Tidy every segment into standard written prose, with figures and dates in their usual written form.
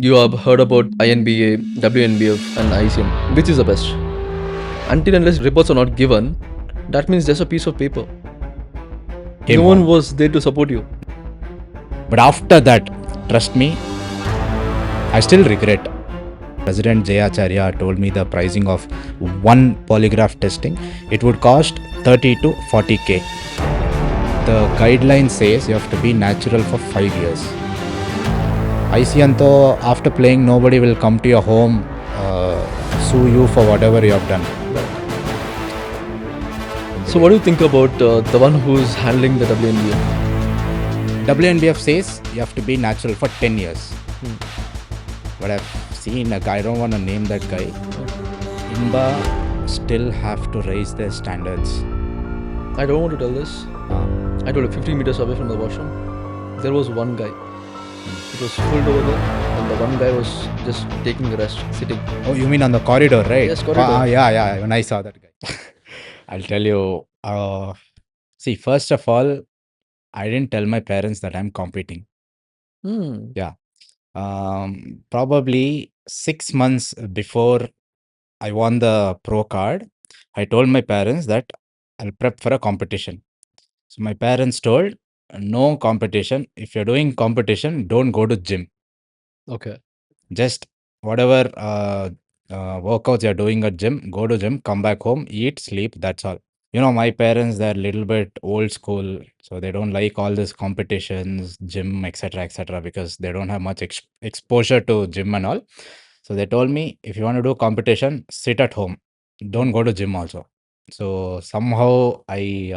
You have heard about INBA, WNBF, and ICN. Which is the best? Until unless reports are not given, that means just a piece of paper. Came No one on. was there to support you. But after that, trust me, I still regret. President Jayacharya told me the pricing of one polygraph testing, it would cost 30 to 40k. The guideline says you have to be natural for 5 years. ICN though, after playing, nobody will come to your home, sue you for whatever you have done. So, what do you think about the one who's handling the WNBF? WNBF says you have to be natural for 10 years. But I've seen a guy, I don't want to name that guy. INBA still have to raise their standards. I don't want to tell this. I told you 50 meters away from the washroom, there was one guy. It was filled over there, and the one guy was just taking a rest, sitting. Oh, you mean on the corridor, right? Yes, corridor. Yeah. When I saw that guy, I'll tell you. See, first of all, I didn't tell my parents that I'm competing. Hmm. Yeah. Probably 6 months before I won the pro card, I told my parents that I'll prep for a competition. So my parents told, no competition. If you're doing competition, don't go to gym. Okay. Just whatever workouts you're doing at gym, go to gym, come back home, eat, sleep. That's all. My parents, they're a little bit old school, so they don't like all this competitions, gym, etc., because they don't have much exposure to gym and all. So they told me, if you want to do competition, sit at home. Don't go to gym also. So somehow I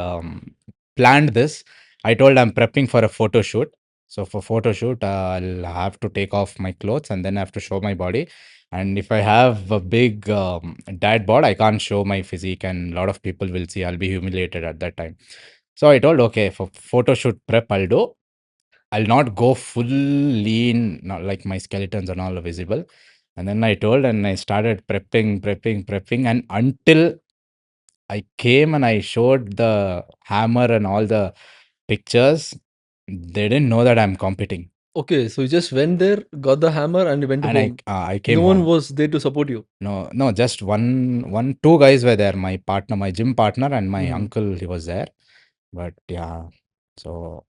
planned this. I told I'm prepping for a photo shoot. So for photo shoot, I'll have to take off my clothes and then I have to show my body. And if I have a big dad bod, I can't show my physique, and a lot of people will see. I'll be humiliated at that time. So I told, okay, for photo shoot prep, I'll do. I'll not go full lean, not like my skeletons and all are visible. And then I told, and I started prepping, and until I came and I showed the hammer and all the pictures, they didn't know that I'm competing. Okay, so you just went there, got the hammer, and you went And home. I No came one home. was there to support you. No, just two guys were there. My partner, my gym partner, and my Mhm. uncle, he was there. But yeah, so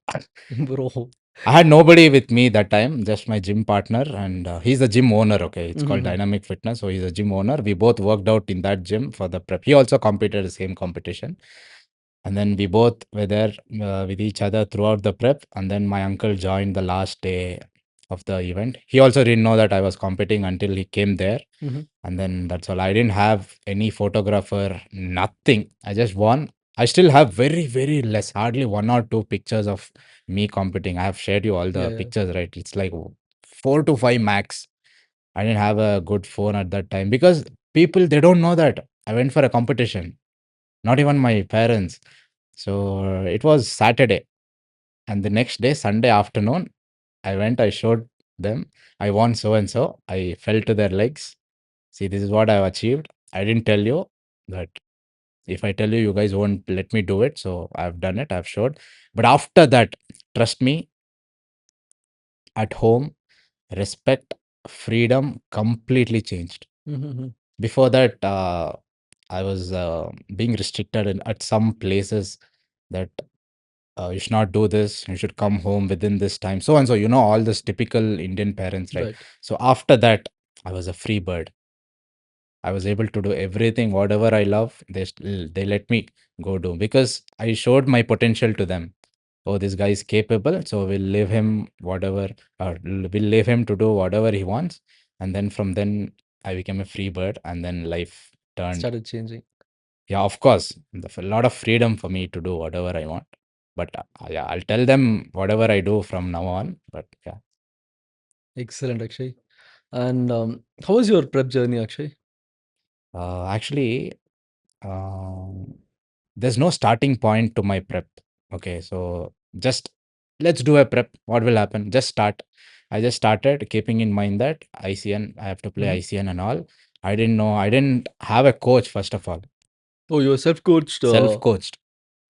Bro. I had nobody with me that time, just my gym partner, and he's the gym owner. Okay, it's called Mhm. Dynamic Fitness. So he's a gym owner. We both worked out in that gym for the prep. He also competed the same competition, and then we both were there with each other throughout the prep. And then my uncle joined the last day of the event. He also didn't know that I was competing until he came there. Mhm. And then that's all. I didn't have any photographer, nothing. I just won. I still have very, very less, hardly one or two pictures of me competing. I have shared you all Yeah, the yeah. pictures, right? It's like 4 to 5 max. I didn't have a good phone at that time because people, they don't know that I went for a competition, not even my parents. So it was Saturday. And the next day, Sunday afternoon, I went, I showed them, I won so and so. I fell to their legs. See, this is what I've achieved. I didn't tell you that. If I tell you, you guys won't let me do it. So I've done it, I've showed. But after that, trust me, at home, respect, freedom completely changed. Mhm. Before that, I was being restricted at some places that you should not do this, you should come home within this time, so and so, all this typical Indian parents, right? Right. So after that, I was a free bird. I was able to do everything, whatever I love. They let me go do because I showed my potential to them. Oh, this guy is capable, so we'll leave him whatever, or we'll leave him to do whatever he wants. And then from then, I became a free bird, and then life turned. Started changing. Yeah, of course, a lot of freedom for me to do whatever I want. But yeah, I'll tell them whatever I do from now on. But yeah, Excellent, Akshay. And how was your prep journey, Akshay? actually, um, there's no starting point to my prep. Okay, so just let's do a prep. What will happen? Just start. I just started keeping in mind that ICN, I have to play Mhm. ICN and all. I didn't know, I didn't have a coach, first of all, Oh, you were self-coached. self coached.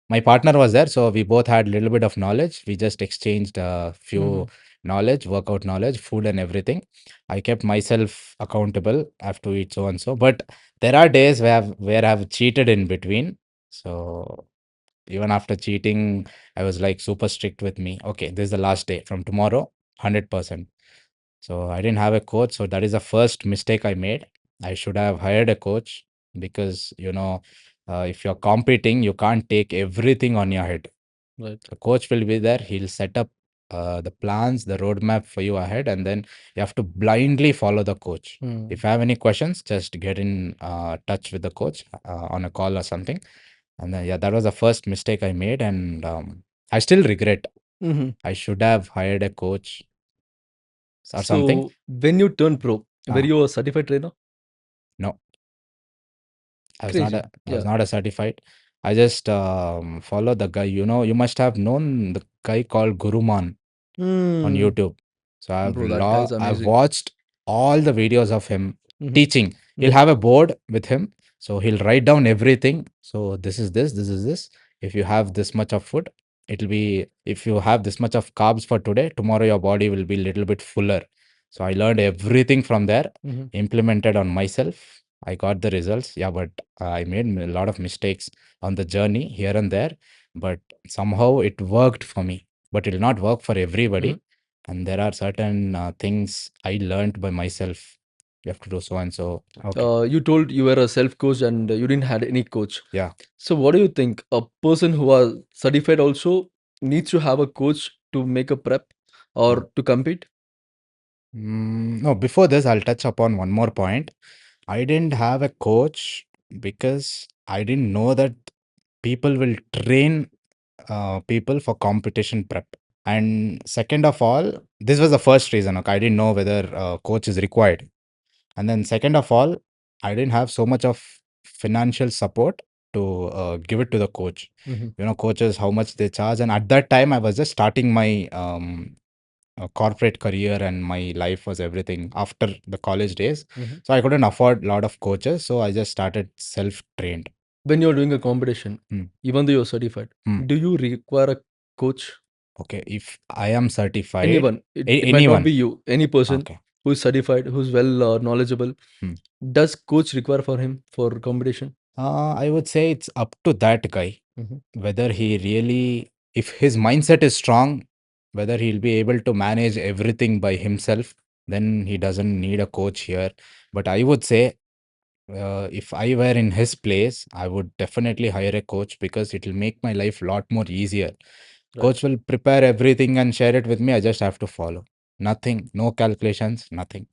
My partner was there, so we both had a little bit of knowledge. We just exchanged a few Mhm. knowledge, workout knowledge, food and everything. I kept myself accountable. I have to eat so and so. But there are days where I've cheated in between. So even after cheating, I was like super strict with me. Okay, this is the last day. From tomorrow, 100%. So I didn't have a coach. So that is the first mistake I made. I should have hired a coach because, if you're competing, you can't take everything on your head. Right. The coach will be there. He'll set up the plans, the roadmap for you ahead, and then you have to blindly follow the coach. Hmm. If you have any questions, just get in touch with the coach on a call or something. And then, yeah, that was the first mistake I made, and I still regret. Hmm. I should have hired a coach or something. So when you turned pro, were Ah, you a certified trainer? no, I was not Crazy. a I was Yeah. not a certified. I just follow the guy. You must have known the guy called Guruman on Hmm. YouTube. So Bro, that guy is I've amazing. watched all the videos of him Hmm. teaching. He'll Hmm. have a board with him, so he'll write down everything. So this is this, this is this. If you have this much of food, it'll be if you have this much of carbs for today, tomorrow your body will be a little bit fuller. So I learned everything from there, Hmm. implemented on myself. I got the results. Yeah, but I made a lot of mistakes on the journey here and there, but somehow it worked for me. But it'll not work for Hmm. everybody, and there are certain things I learned by myself. You have to do so and so. Okay. You told you were a self coach and you didn't had any coach. Yeah. So what do you think? A person who are certified also needs to have a coach to make a prep Mm. or to compete? No, before this, I'll touch upon one more point. I didn't have a coach because I didn't know that people will train people for competition prep. And second of all, this was the first reason. Okay, I didn't know whether coach is required. And then second of all, I didn't have so much of financial support to give it to the coach. Hmm. Coaches, how much they charge. And at that time, I was just starting my corporate career, and my life was everything after the college days. Hmm. So I couldn't afford a lot of coaches. So I just started self-trained. When you're doing a competition, Hmm. even though you're certified, Hmm. do you require a coach? Okay, if I am certified, Anyone, it might not anyone. be you, any person Okay. who is certified, who's well knowledgeable. Hmm. Does coach require for him for competition? I would say it's up to that guy Hmm. whether he really, if his mindset is strong, whether he'll be able to manage everything by himself, then he doesn't need a coach here. But I would say, if I were in his place, I would definitely hire a coach because it will make my life a lot more easier. Right. Coach will prepare everything and share it with me. I just have to follow. Nothing, no calculations, nothing.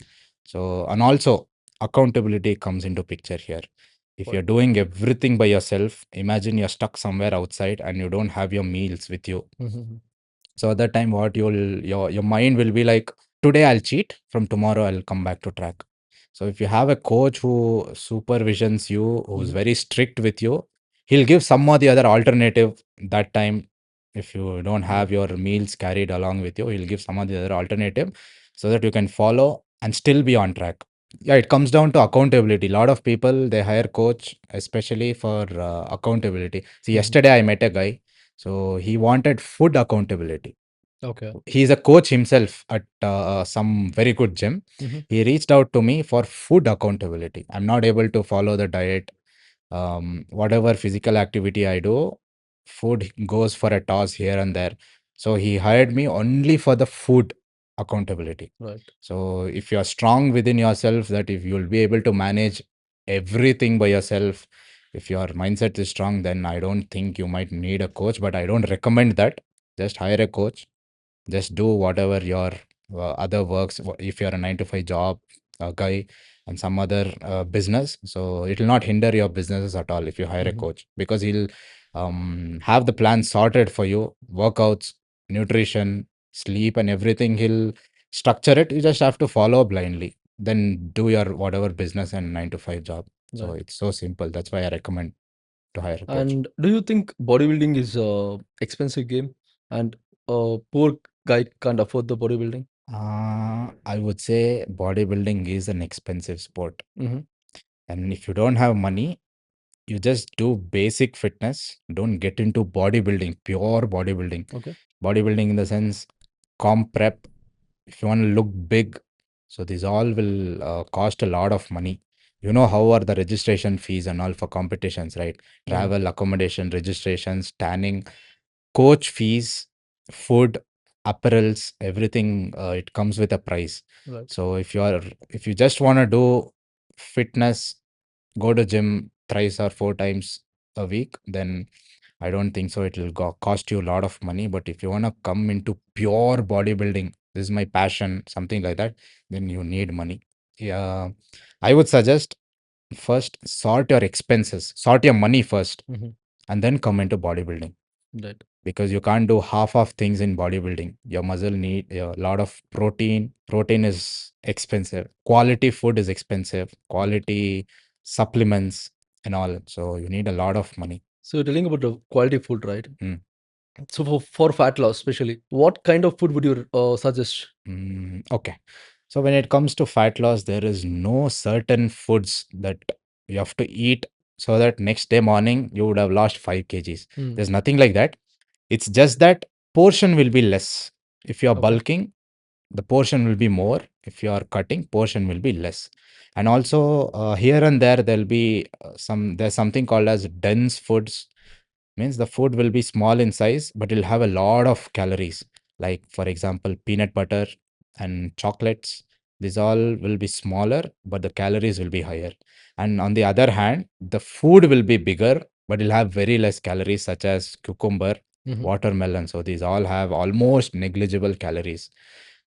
So, and also accountability comes into picture here. If you're Right. doing everything by yourself, imagine you're stuck somewhere outside and you don't have your meals with you. Hmm. So at that time, what your mind will be like, today I'll cheat, from tomorrow I'll come back to track. So if you have a coach who supervisions you, who's Hmm. very strict with you, he'll give some or the other alternative that time. If you don't have Right. your meals carried along with you, he'll give some or the other alternative so that you can follow and still be on track. Yeah, it comes down to accountability. A lot of people they hire coach especially for accountability. See, Hmm. yesterday I met a guy, so he wanted food accountability. Okay. He's a coach himself at some very good gym. Hmm. He reached out to me for food accountability. I'm not able to follow the diet. Whatever physical activity I do, food goes for a toss here and there. So he hired me only for the food accountability. Right. So if you're strong within yourself, that if you'll be able to manage everything by yourself, if your mindset is strong, then I don't think you might need a coach, but I don't recommend that. Just hire a coach, just do whatever your other works. If you're a 9 to 5 job guy and some other business, so it will not hinder your businesses at all if you hire a Hmm. coach, because he'll have the plan sorted for you, workouts, nutrition, sleep, and everything. He'll structure it. You just have to follow blindly, then do your whatever business and 9 to 5 job. So Right. it's so simple. That's why I recommend to hire a coach. And do you think bodybuilding is a expensive game and a poor guy can't afford the bodybuilding? I would say bodybuilding is an expensive sport. Hmm. And if you don't have money, you just do basic fitness. Don't get into bodybuilding, pure bodybuilding. Okay. Bodybuilding in the sense comp prep. if you want to look big, so these all will cost a lot of money. You know how are the registration fees and all for competitions, right? Mhm. Travel, accommodation, registrations, tanning, coach fees, food, apparels, everything. It comes with a price. Right. So if you just want to do fitness, go to gym thrice or four times a week, then I don't think so. It will cost you a lot of money. But if you want to come into pure bodybuilding, this is my passion, something like that, then you need money. Yeah, I would suggest first sort your expenses, sort your money first, Mhm. and then come into bodybuilding, Right. because you can't do half of things in bodybuilding. Your muscle need a lot of protein. Protein is expensive. Quality food is expensive. Right. Quality supplements and all. So you need a lot of money. So you're telling about the quality food, right? Mm. So for fat loss, especially, what kind of food would you suggest? Okay. So when it comes to fat loss, there is no certain foods that you have to eat so that next day morning you would have lost 5 kgs. Mm. There's nothing like that. It's just that portion will be less. If you're Okay. bulking, the portion will be more. If you are cutting, portion will be less. And also here and there there'll be there's something called as dense foods. Means the food will be small in size, but it'll have a lot of calories. Like for example, peanut butter and chocolates. These all will be smaller, but the calories will be higher. And on the other hand, the food will be bigger, but it'll have very less calories, such as cucumber, Mhm. watermelon. So these all have almost negligible calories.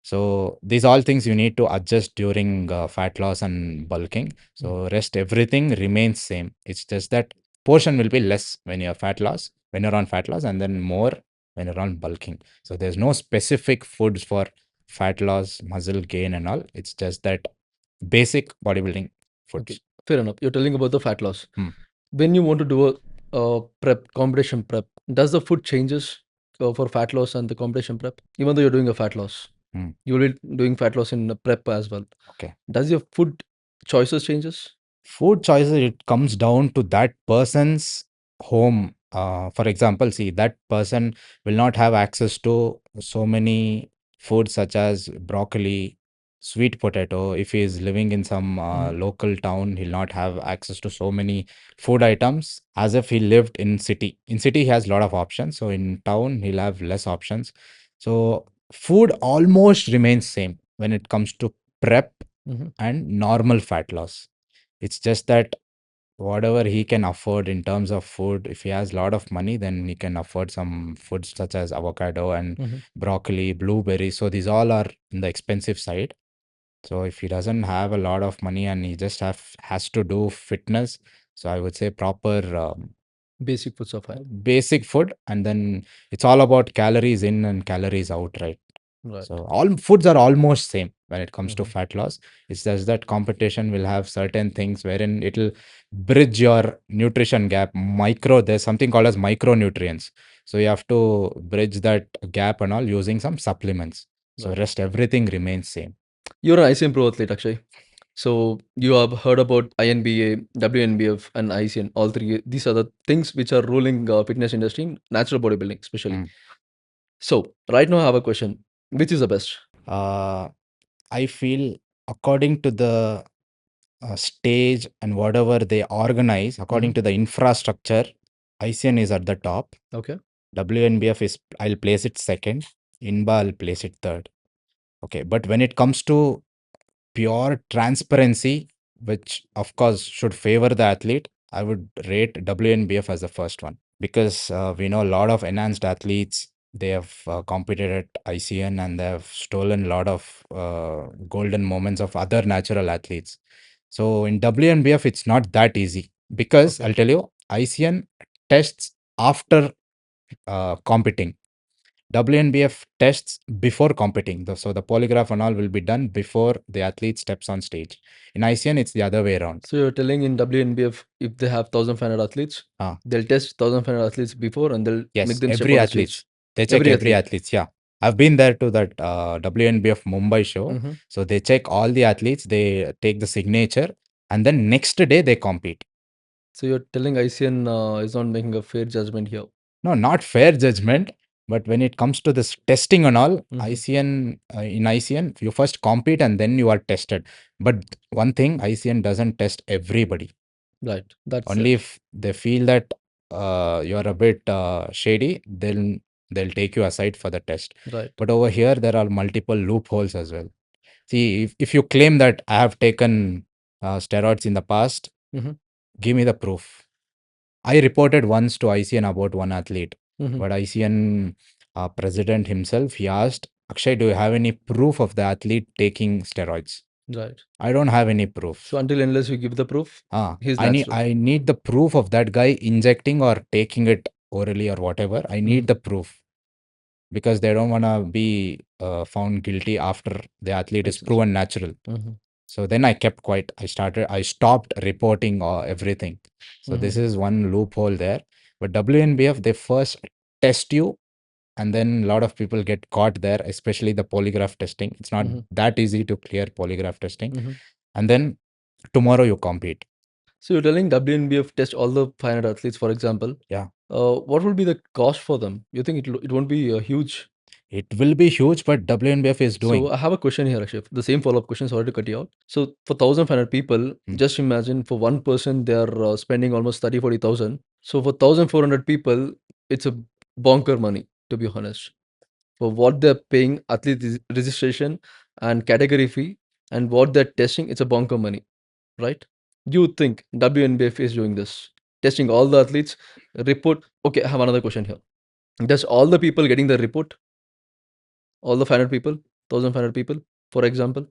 So these all things you need to adjust during fat loss and bulking. Mhm. So rest everything remains same. It's just that portion will be less when you're fat loss, when you're on fat loss, and then more when you're on bulking. So there's no specific foods for fat loss, muscle gain, and all. It's just that basic bodybuilding Okay. foods. Fair enough. You're telling about the fat loss. Hmm. When you want to do a prep competition prep, does the food changes for fat loss and the competition prep? Even though you're doing a fat loss, Hmm. you will be doing fat loss in the prep as well. Okay. Does your food choices changes? Food choices, it comes down to that person's home. For example, see, that person will not have access to so many foods such as broccoli, sweet potato. If he is living in some Mhm. local town, he'll not have access to so many food items as if he lived in city. In city he has a lot of options, so in town he'll have less options. So food almost remains same when it comes to prep Mhm. and normal fat loss. It's just that whatever he can afford in terms of food, if he has a lot of money, then he can afford some foods such as avocado and Mhm. broccoli, blueberries. So these all are in the expensive side. So if he doesn't have a lot of money and he just has to do fitness, so I would say proper Basic foods are fine. basic food, and then it's all about calories in and calories out, right? Right. So all foods are almost same when it comes to Mhm. fat loss. It's just that competition will have certain things wherein it'll bridge your nutrition gap. There's something called as micronutrients. So you have to bridge that gap and all using some supplements. So Right. rest everything remains same. You're an ICN Pro athlete, Akshay. So you have heard about INBA, WNBF, and ICN. All three. These are the things which are ruling fitness industry, in natural bodybuilding, especially. Mm. So right now I have a question. Which is the best? Uh, I feel according to the stage and whatever they organize, according Mhm. to the infrastructure, ICN is at the top. Okay. WNBF is, I'll place it second. INBA, I'll place it third. Okay, but when it comes to pure transparency, which of course should favor the athlete, I would rate WNBF as the first one, because we know a lot of enhanced athletes. They have competed at ICN and they have stolen a lot of golden moments of other natural athletes. So in WNBF, it's not that easy, because Okay. I'll tell you, ICN tests after competing. WNBF tests before competing. So the polygraph and all will be done before the athlete steps on stage. In ICN, it's the other way around. So you're telling in WNBF if they have 1,500 athletes, Ah, they'll test 1,500 athletes before and they'll make yes, them step every on the stage. athletes. They check Every every athlete. athletes. Yeah. I've been there to that WNBF Mumbai show. Mhm. So they check all the athletes, they take the signature, and then next day they compete. So you're telling ICN is not making a fair judgment here. No, not fair judgment. But when it comes to this testing and all, Mhm. ICN, in ICN, you first compete and then you are tested. But one thing, ICN doesn't test everybody. Right. That's Only it. if they feel that you're a bit shady, they'll take you aside for the test. Right. But over here, there are multiple loopholes as well. See, if you claim that I have taken steroids in the past, Mhm. give me the proof. I reported once to ICN about one athlete, Mhm. but ICN president himself, he asked, Akshay, do you have any proof of the athlete taking steroids? Right. I don't have any So proof. until unless you give the proof, he's natural. I need the proof of that guy injecting or taking it orally or whatever. I need Mhm. the proof because they don't want to be found guilty after the athlete is Makes sense. proven natural. Mhm. So then I kept quiet. I stopped reporting everything. So this Mhm. is one loophole there. But WNBF, they first test you and then a lot of people get caught there, especially the polygraph testing. It's not Mhm. that easy to clear polygraph testing. Mhm. And then tomorrow you compete. So you're telling WNBF test all the 500 athletes, for example. Yeah. What will be the cost for them? You think it won't be huge? It will be huge, but WNBF is So doing. I have a question here, Ashif. The same follow-up question. Sorry to cut you out. So for 1,500 people, Hmm. just imagine for one person they are spending almost 30-40,000. So for 1,400 people, it's a bonker money, to be honest. For what they're paying athlete registration and category fee and what they're testing, it's a bonker money, right? You think WNBF is doing this, testing all the athletes, report. Okay, I have another question here. Does all the people getting the report, all the 500 people, 1,500 people, for example,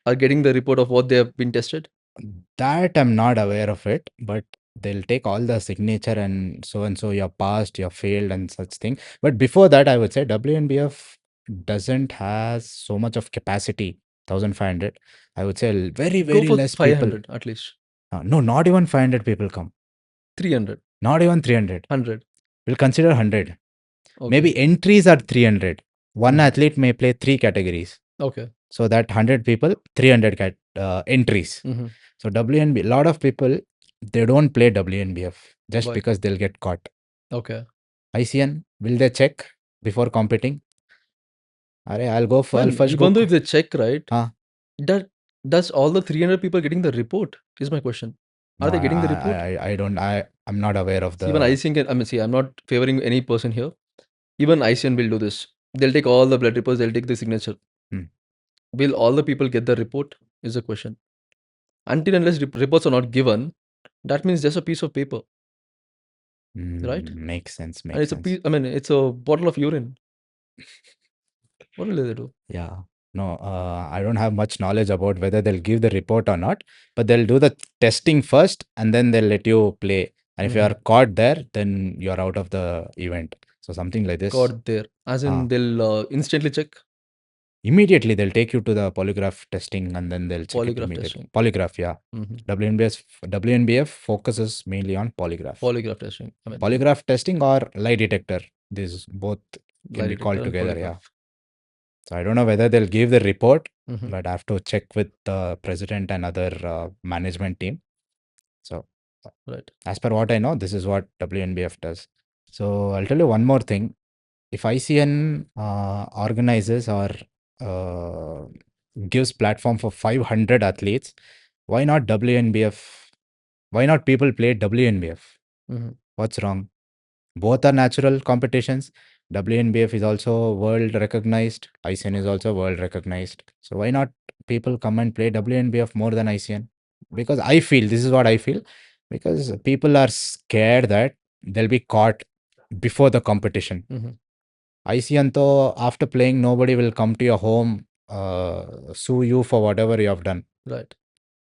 are getting the report of what they have been tested? That I'm not aware of it, but they'll take all the signature and so you're passed, you're failed and such thing. But before that, I would say WNBF doesn't has so much of capacity, 1500. I would say very, Go very for less people. 500 at least, No, not even 500 people come. 300, Not even 300. 100. We'll consider 100. Okay. Maybe entries are 300. One Mhm. athlete may play three categories. Okay. So that 100 people, 300 entries. Hmm. So WNB, a lot of people, they don't play WNBF just Why? because they'll get caught. Okay. ICN, will they check before competing? Alright, I'll Man, first go. even though if they check, right, Huh? that does all the 300 people getting the report? Is my question. No, Are they getting the report? I don't, I'm not aware of See, even the. ICN can, I mean, see, I'm not favoring any person here. Even ICN will do this. They'll take all the blood reports, they'll take the signature. Hmm. Will all the people get the report? Is the question. Until unless reports are not given, that means just a piece of paper, right? Makes sense, And makes it's a sense. piece, I mean, it's a bottle of urine. What will they do? Yeah. No, I don't have much knowledge about whether they'll give the report or not, but they'll do the testing first and then they'll let you play. And if you Hmm. are caught there, then you're out of the event. So something like this. Got there. As Uh, in, they'll instantly check Immediately they'll take you to the polygraph testing and then they'll check it polygraph immediately. testing. Polygraph, yeah. Hmm. WNBF focuses mainly on polygraph. Polygraph testing. I mean, see, Polygraph testing or lie detector. These both can lie be called detector and together, yeah. polygraph. So I don't know whether they'll give the report, Hmm. but I have to check with the president and other management team. So Right. as per what I know, this is what WNBF does. So I'll tell you one more thing. If ICN organizes or uh, gives platform for 500 athletes, why not WNBF? Why not people play WNBF? Hmm. What's wrong? Both are natural competitions. WNBF is also world recognized. ICN is also world recognized. So why not people come and play WNBF more than ICN? Because I feel, this is what I feel, because people are scared that they'll be caught before the competition. Hmm. ICN though, after playing, nobody will come to your home, sue you for whatever you have done. Right.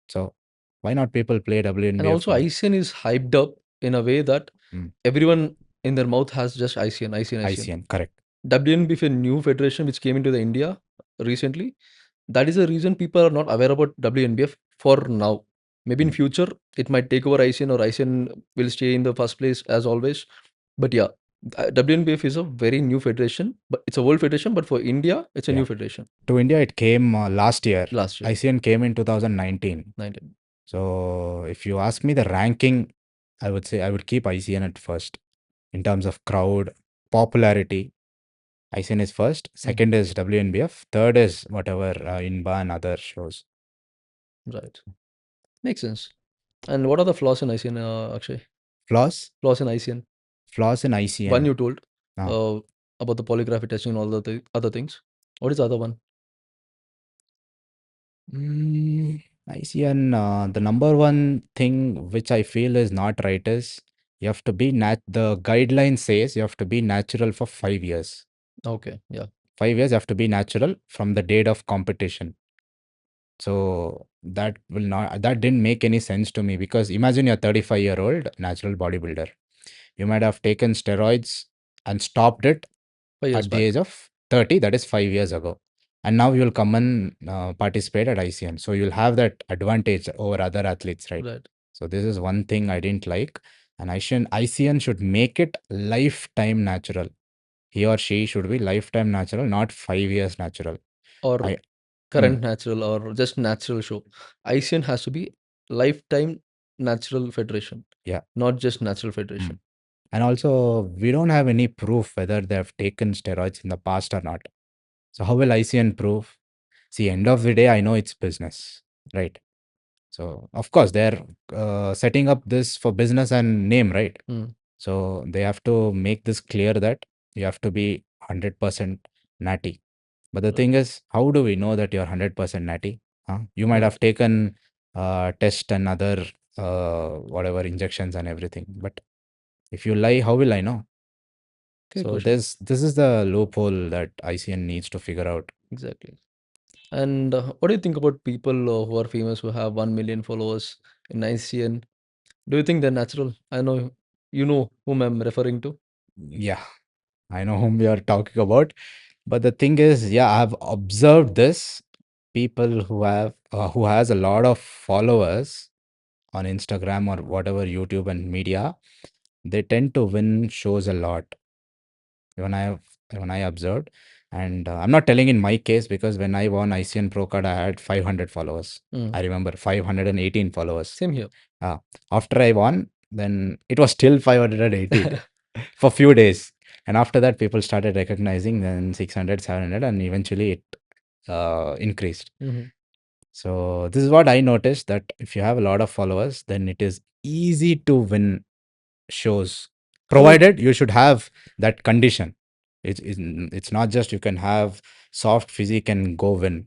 So why not people play And WNBF also, more? ICN is hyped up in a way that Mm, everyone in their mouth has just ICN, ICN, ICN. ICN, correct. WNBF, a new federation which came into the India recently. That is the reason people are not aware about WNBF for now. Maybe in Mm, future it might take over ICN or ICN will stay in the first place as always. But yeah, WNBF is a very new federation, but it's a world federation. But for India, it's a yeah. new federation. To India, it came last year. Last year, ICN came in 2019. 19. So if you ask me the ranking, I would say I would keep ICN at first in terms of crowd, popularity. ICN is first, Mhm. second is WNBF, third is whatever INBA and other shows. Right. Makes sense. And what are the flaws in ICN, Akshay? Flaws? Flaws in ICN. Flaws in One ICN. you told Ah. uh, about the polygraphy testing and all the other things. What is the other one? ICN, the number one thing which I feel is not right is you have to be the guideline says you have to be natural for 5 years. Okay, yeah. 5 years you have to be natural from the date of competition. So that didn't make any sense to me because imagine you're 35-year-old natural bodybuilder. You might have taken steroids and stopped it 5 years at the back. age of 30. That is 5 years ago. And now you'll come and participate at ICN. So you'll have that advantage over other athletes, right? Right. So this is one thing I didn't like. And ICN should make it lifetime natural. He or she should be lifetime natural, not 5 years natural. Or I mm, current natural or just natural show. ICN has to be lifetime natural federation, yeah. not just natural Mm. federation. And also, we don't have any proof whether they have taken steroids in the past or not. So how will ICN prove? See, end of the day, I know it's business, right? So of course they're setting up this for business and name, right? Mm, So they have to make this clear that you have to be 100% natty. But the right. thing is, how do we know that you're 100% natty? Huh? You might Right. have taken test and other whatever injections and everything. But if you lie, how will I know? Okay, So question. this is the loophole that ICN needs to figure out. Exactly. And what do you think about people who are famous who have 1 million followers in ICN? Do you think they're natural? I know you know whom I'm referring to. Yeah, I know whom we are talking about. But the thing is, yeah, I've observed this. People who has a lot of followers on Instagram or whatever YouTube and media, they tend to win shows a lot. When I observed, and I'm not telling in my case because when I won ICN Pro Card, I had 500 followers. Mm, I remember 518 followers. same here. After I won, then it was still 518 for few days. And after that, people started recognizing then 600, 700, and eventually it increased. Mhm. So this is what I noticed that if you have a lot of followers, then it is easy to win shows, How? provided you should have that condition. It's not just you can have soft physique and go win.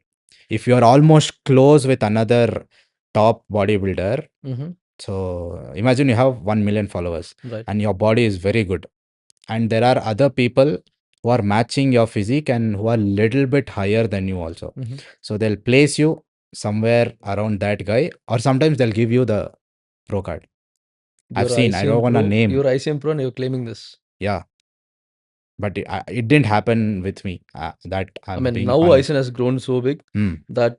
If you are almost close with another top bodybuilder, Mhm. so imagine you have 1 million followers Right. and your body is very good, and there are other people who are matching your physique and who are little bit higher than you also. Mhm. So they'll place you somewhere around that guy, or sometimes they'll give you the pro card. I've You're seen, I don't ICN want to Pro. name. You're ICN Pro, and you're claiming this. Yeah, but it didn't happen with me. That I I'm mean, being now honest. ICN has grown so big Hmm. that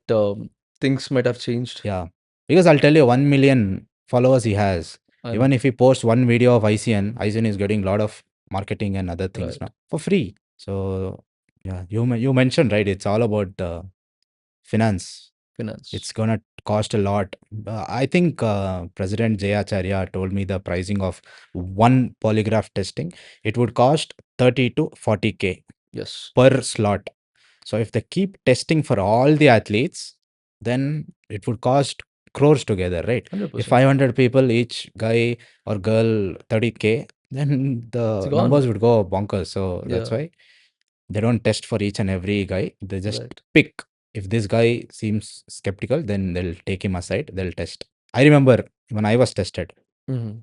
things might have changed. Yeah, because I'll tell you, 1 million followers he has. And Even if he posts one video of ICN, ICN is getting a lot of marketing and other things right, now for free. So yeah, you mentioned right. It's all about finance. finance. It's gonna cost a lot. I think President Jayacharya told me the pricing of one polygraph testing. It would cost 30 to 40K Yes, per slot. So if they keep testing for all the athletes, then it would cost crores together, right? If 100%. 500 people, each guy or girl 30K, then It's the gone. numbers would go bonkers. So that's Yeah, why they don't test for each and every guy. They just right. pick. If this guy seems skeptical, then they'll take him aside. They'll test. I remember when I was tested, Mhm.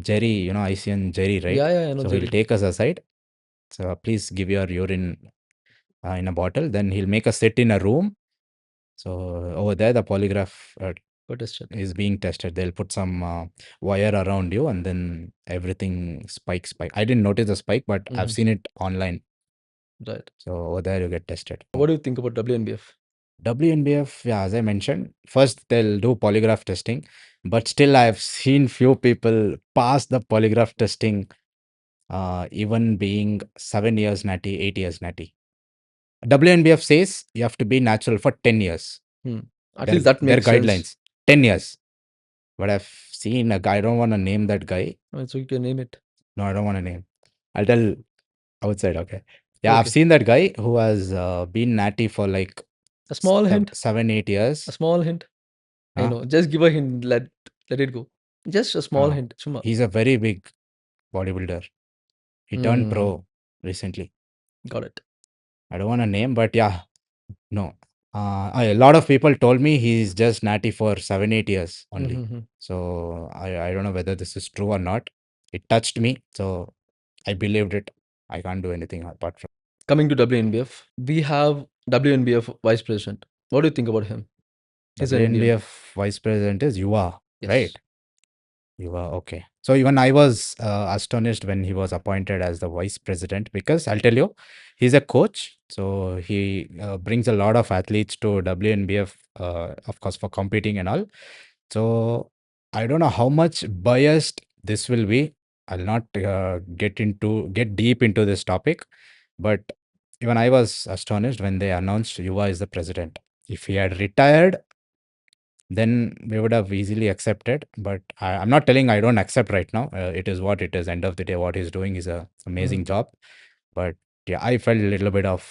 Jerry, ICN Jerry, right? Yeah, yeah, I know So he'll Jerry. take us aside. So please give your urine in a bottle. Then he'll make us sit in a room. So over there, the polygraph Got tested. is being tested. They'll put some wire around you, and then everything spike. I didn't notice the spike, but I've Mhm. seen it online. Right. So over there, you get tested. What do you think about WNBF? WNBF, yeah, as I mentioned, first they'll do polygraph testing, but still I've seen few people pass the polygraph testing, even being 7 years natty, 8 years natty. WNBF says you have to be natural for 10 years. Hmm. At Their least that their makes sense. guidelines, 10 years. But I've seen a guy, I don't want to name that guy. So you can name it. No, I don't want to name. I'll tell outside, okay. Yeah, I've Okay. seen that guy who has been natty for like A small hint. 7, 8 years. A small hint. I Huh? know. Just give a hint. Let it go. Just a small Oh, hint. Chuma. he's a very big bodybuilder. He turned Mm, pro recently. got it. I don't want to name, but yeah, no. A lot of people told me he's just natty for 7, 8 years only. Mm-hmm. So I don't know whether this is true or not. It touched me, so I believed it. I can't do anything apart from Coming to WNBF, we have WNBF Vice President. What do you think about him? He's an Indian. WNBF vice president is Yuva, Yes. right? You were okay. So even I was astonished when he was appointed as the vice president because I'll tell you, he's a coach. So he brings a lot of athletes to WNBF, of course, for competing and all. So I don't know how much biased this will be. I'll not get deep into this topic, but even I was astonished when they announced Yuva is the president. If he had retired, then we would have easily accepted. But I'm not telling I don't accept right now. It is what it is. End of the day, what he's doing is a Mhm. amazing job. But yeah, I felt a little bit of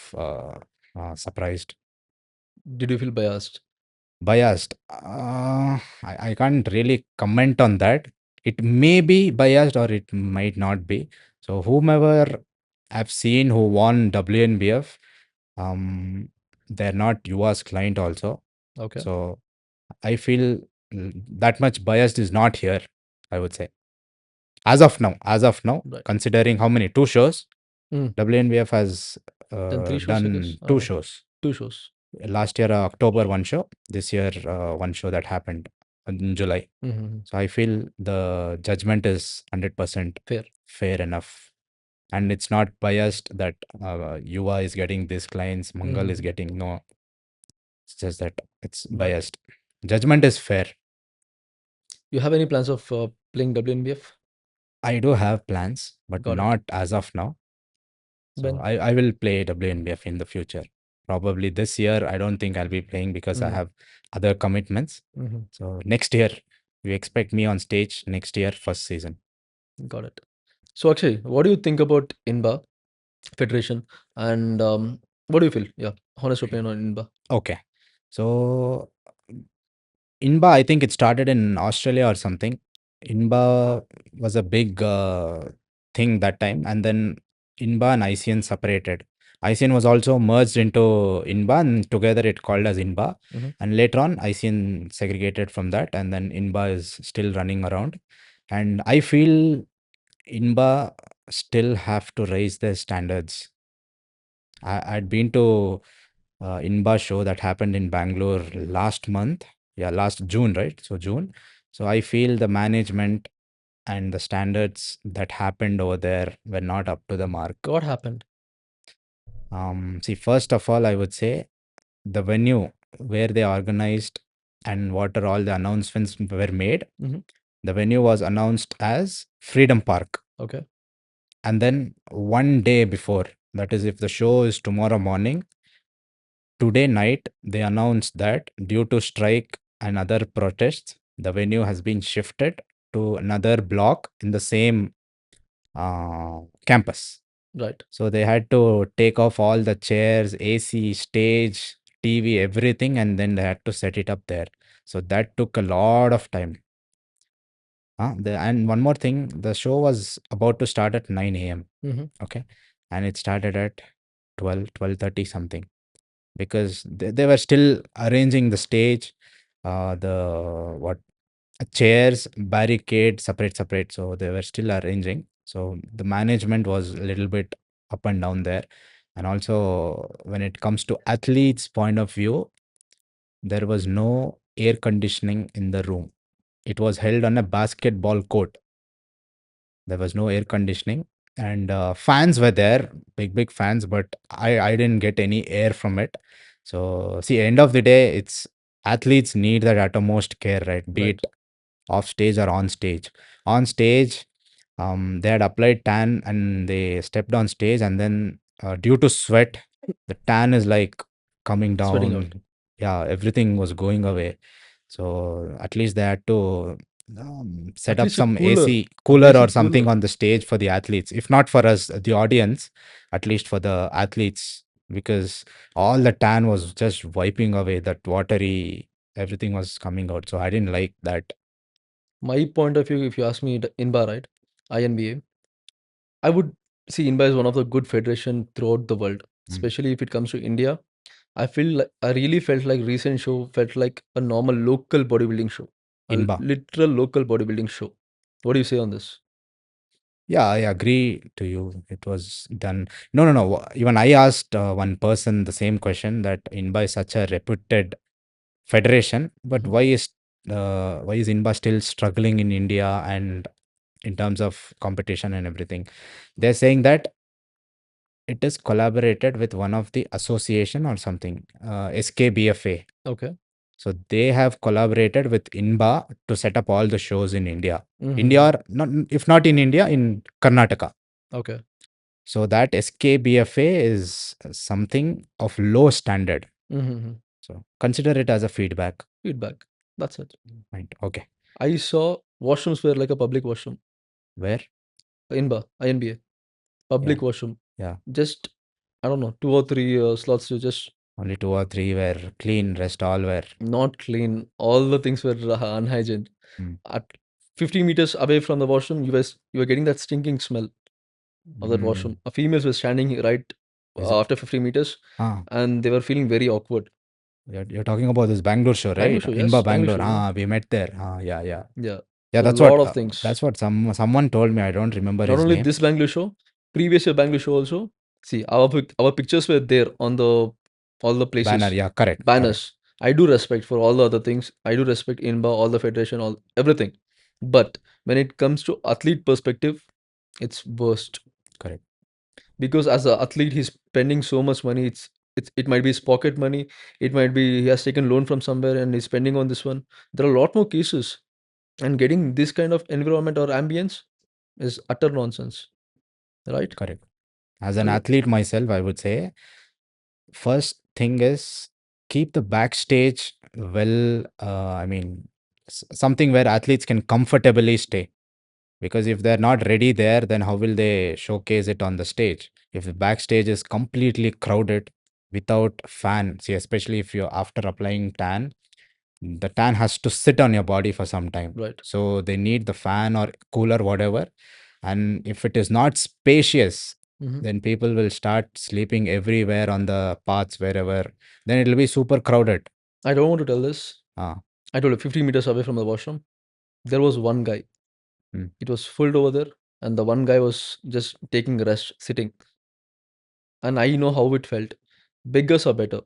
surprised, Did you feel biased? biased. I can't really comment on that. It may be biased or it might not be. So whomever I've seen who won WNBF, they're not UA's client also. Okay. So I feel that much biased is not here, I would say. As of now, Right. considering how many? Two shows. Mm. WNBF has Then three shows, I guess. done two shows. Two shows. Last year, October, one show. This year, one show that happened in July. Mm-hmm. So I feel the judgment is 100% Fair. fair enough. And it's not biased that Yuva is getting these clients, Mangal is Mm-hmm. getting no. It's just that it's Right. biased. Judgment is fair. You have any plans of playing WNBF? I do have plans, but Got it. not as of now. So When? I will play WNBF in the future. Probably this year, I don't think I'll be playing because I Mm-hmm. have other commitments. Mm-hmm. So next year, you expect me on stage next year, first season. Got it. So Akshay, what do you think about INBA Federation? And what do you feel? Yeah, honest opinion on INBA. Okay. So INBA, I think it started in Australia or something. INBA was a big thing that time, and then INBA and ICN separated. ICN was also merged into INBA, and together it called as INBA. Mm-hmm. And later on, ICN segregated from that, and then INBA is still running around. And I feel INBA still have to raise their standards. I'd been to INBA show that happened in Bangalore last month. Yeah, last June, right? So June. So I feel the management and the standards that happened over there were not up to the mark. What happened? See, first of all, I would say the venue where they organized and what are all the announcements were made. Mm-hmm. The venue was announced as Freedom Park. Okay. And then one day before, that is, if the show is tomorrow morning, today night, they announced that due to strike and other protests, the venue has been shifted to another block in the same campus. Right. So they had to take off all the chairs, AC, stage, TV, everything, and then they had to set it up there. So that took a lot of time. And one more thing, the show was about to start at 9 a.m. Mm-hmm. Okay. And it started at 12:30 something, because they were still arranging the stage, the what chairs, barricade, separate. So they were still arranging. So the management was a little bit up and down there. And also, when it comes to athletes' point of view, there was no air conditioning in the room. It was held on a basketball court. There was no air conditioning, and fans were there, big fans, but I didn't get any air from it. So see, end of the day, it's athletes need that uttermost care, right? Be Right. it off stage or on stage. On stage, they had applied tan and they stepped on stage, and then due to sweat, the tan is like coming Sweating out. down. Yeah, everything was going away. So at least they had to set At up least a some cooler, a cooler or basic cooler. something on the stage for the athletes. If not for us, the audience, at least for the athletes, because all the tan was just wiping away. That watery, everything was coming out. So I didn't like that. My point of view, if you ask me, INBA, right? INBA, I would see INBA is one of the good federation throughout the world, Mm. especially if it comes to India. I really felt like recent show felt like a normal local bodybuilding show, a INBA. literal local bodybuilding show. What do you say on this? Yeah, I agree to you. It was done. No, no, no. Even I asked one person the same question, that INBA is such a reputed federation, but Mhm. why is INBA still struggling in India and in terms of competition and everything? They're saying that it is collaborated with one of the association or something, SKBFA. Okay. So they have collaborated with INBA to set up all the shows in India. India, Hmm. or not, if not in India, in Karnataka. Okay. So that SKBFA is something of low standard. Hmm. So consider it as a feedback. Feedback. That's it. Right. Okay. I saw washrooms were like a public washroom. Where? INBA, INBA, Yeah. public washroom. Yeah. Just I don't know, two or three slots to just Only two or three were clean, rest all were. not clean. All the things were unhygienic. Mm. At 50 meters away from the washroom, you were getting that stinking smell of that Mm. washroom. A females were standing right Is it? after 50 meters, Ah, and they were feeling very awkward. you're talking about this Bangalore show, Bangalore right? show, INBA yes, Bangalore Bangalore. show, yeah, Ah, we met there. Ah, yeah, yeah. yeah. Yeah, So a lot of things. that's what someone told me. I don't remember Not his only name. this Bangalore show, previous year Bangalore show also. See, our pictures were there on the all the Banner. places, Yeah, correct, correct, banners. I do respect for all the other things. I do respect INBA, all the federation, all everything. But when it comes to athlete perspective, it's worst correct, because as an athlete, he's spending so much money. It might be his pocket money. It might be he has taken loan from somewhere and he's spending on this one. There are a lot more cases, and getting this kind of environment or ambience is utter nonsense, right? correct. As an So athlete myself, I would say first thing is keep the backstage well. I mean, something where athletes can comfortably stay. Because if they're not ready there, then how will they showcase it on the stage? If the backstage is completely crowded without fan, see, especially if you're after applying tan, the tan has to sit on your body for some time. right. So they need the fan or cooler, whatever. And if it is not spacious, Hmm. then people will start sleeping everywhere on the paths, wherever. Then it'll be super crowded. I don't want to tell this. Ah, I told you 50 meters away from the washroom, there was one guy. mm. It was filled over there, and the one guy was just taking rest, sitting. And I know how it felt. Beggars are better.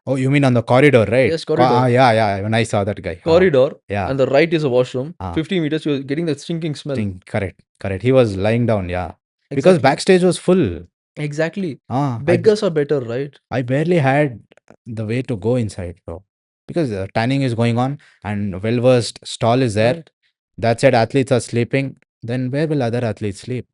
Oh, you mean on the corridor, right? Yes, corridor. Yeah, yeah. When I saw that guy. Corridor, Yeah. and the right is a washroom. Ah. 50 meters, you're getting that stinking smell. Correct, correct. He was lying down, yeah. Because Exactly. backstage was full. Exactly. Ah, Beggars are better, right? I barely had the way to go inside, bro. Because tanning is going on and well-versed stall is there. Right. That said, athletes are sleeping. Then where will other athletes sleep?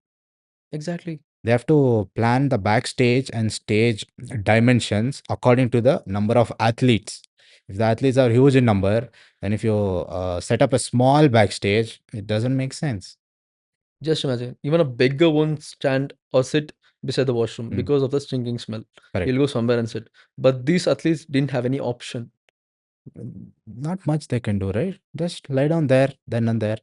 Exactly. They have to plan the backstage and stage dimensions according to the number of athletes. If the athletes are huge in number, then if you set up a small backstage, it doesn't make sense. Just imagine, even a beggar won't stand or sit beside the washroom Mm, because of the stinking smell. He'll correct. go somewhere and sit. But these athletes didn't have any option. Not much they can do, right? Just lie down there, then and there.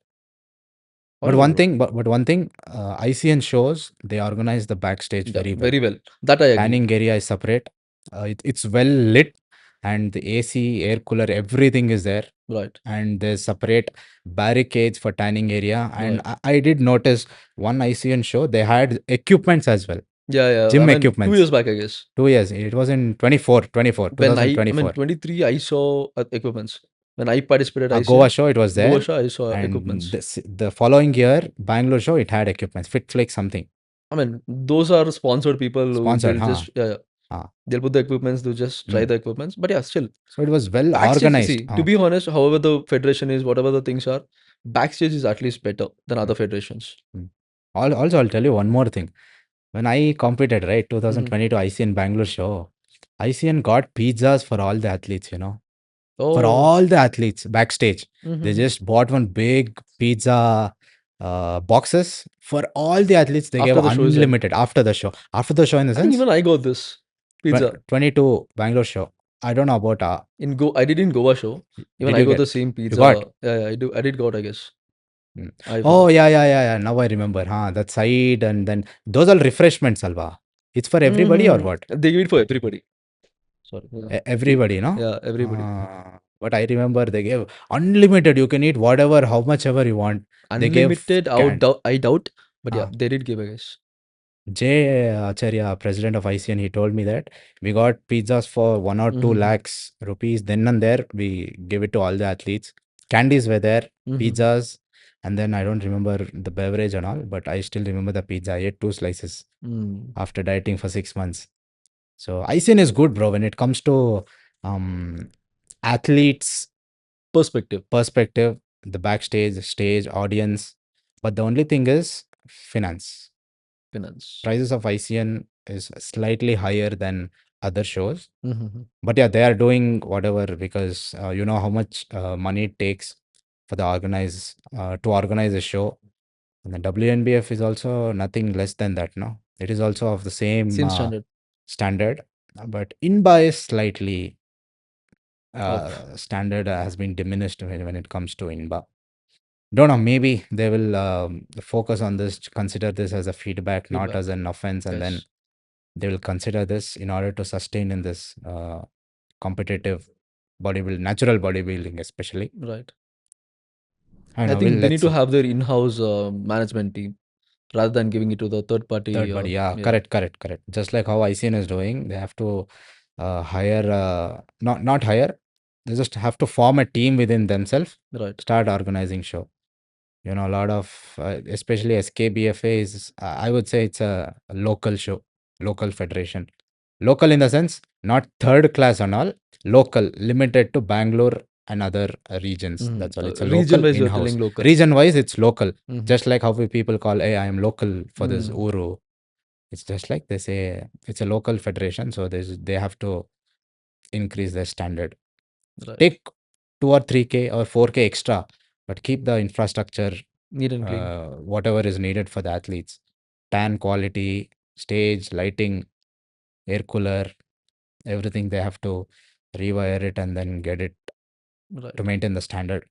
But Horrible, one bro. thing, but one thing, ICN shows they organize the backstage Yeah, very well. very well. That I agree. Tanning area is separate. It's well lit, and the AC, air cooler, everything is there. Right. And there's separate barricades for tanning area. And Right. I did notice one ICN show they had equipments as well, Yeah, yeah. I gym mean, two equipments. years back, I guess. 2 years. It was in 24, When I mean, 2024. 23, I saw equipments. When I participated A at Goa ICN, show, it was Goa there. show, I saw And equipments. the following year, Bangalore show, it had equipments, fit flex something. I mean, those are sponsored people who Sponsored, they'll huh? just, yeah, yeah. Ah, They'll put the equipments, they'll just try mm. the equipments. But yeah, still, So it was well backstage, organized. see, to be honest, however the federation is, whatever the things are, backstage is at least better than Mm, other federations. mm. Also, I'll tell you one more thing. When I competed, right, Hmm. 2022 ICN Bangalore show, ICN got pizzas for all the athletes, you know. for Oh. all the athletes backstage. They Mm-hmm. just bought one big pizza boxes for all the athletes. They gave After the show is end. unlimited after the show. After the show, in the I think sense, even I got this pizza 22 Bangalore show. I don't know about in Go. I did in Goa show. Even did I you got get the same you got? pizza. Yeah, yeah, I do. I did got. I guess Mm. I Oh forgot. yeah, yeah, yeah, yeah. Now I remember. Huh? That side and then those are refreshments, Alva. It's for everybody or Mm-hmm. what? They give it for everybody. Sorry. Yeah. Everybody, no? Yeah, everybody. But I remember they gave unlimited. You can eat whatever, how much ever you want. They gave Unlimited. can. I doubt. But yeah, Uh, they did give. I guess. Jay Acharya, president of ICN, he told me that we got pizzas for 1 or 2 Mm-hmm. lakhs rupees. Then and there, we give it to all the athletes. Candies were there, Mm-hmm. pizzas, and then I don't remember the beverage and all, but I still remember the pizza. I ate 2 slices Mm. after dieting for 6 months. So ICN is good, bro, when it comes to um, athletes' Perspective. perspective, the backstage, stage, audience. But the only thing is finance. Finance. Prices of ICN is slightly higher than other shows. Mm-hmm. But yeah, they are doing whatever because you know how much money it takes for the organize to organize a show. And the WNBF is also nothing less than that, no? It is also of the same Same standard. standard, but INBA is slightly Off. standard has been diminished when it comes to INBA. Don't know, maybe they will focus on this, consider this as a feedback, not Feedback. as an offense, and then Yes. they will consider this in order to sustain in this competitive natural bodybuilding, especially. Right. I don't I know. We'll think they need let's to see. have their in-house management team rather than giving it to the third party. Third body, yeah, Yeah. correct, correct, correct. Just like how ICN is doing, they have to hire, not hire. They just have to form a team within themselves, Right. start organizing show. You know, a lot of, especially SKBFA is, I would say it's a local show, local federation. Local in the sense, not third class and all, local, limited to Bangalore and other regions. Mm-hmm. That's all. It's a local Region-wise, you're in-house. telling local. Region wise, it's local. Mm-hmm. Just like how we people call, hey, I am local for this Mm. Uru. It's just like they say, it's a local federation. So they have to increase their standard. Right. Take 2 or 3K or 4K extra, but keep the infrastructure Neat and clean. whatever is needed for the athletes. Tan quality, stage, lighting, air cooler, everything they have to rewire it and then get it to Right. maintain the standard.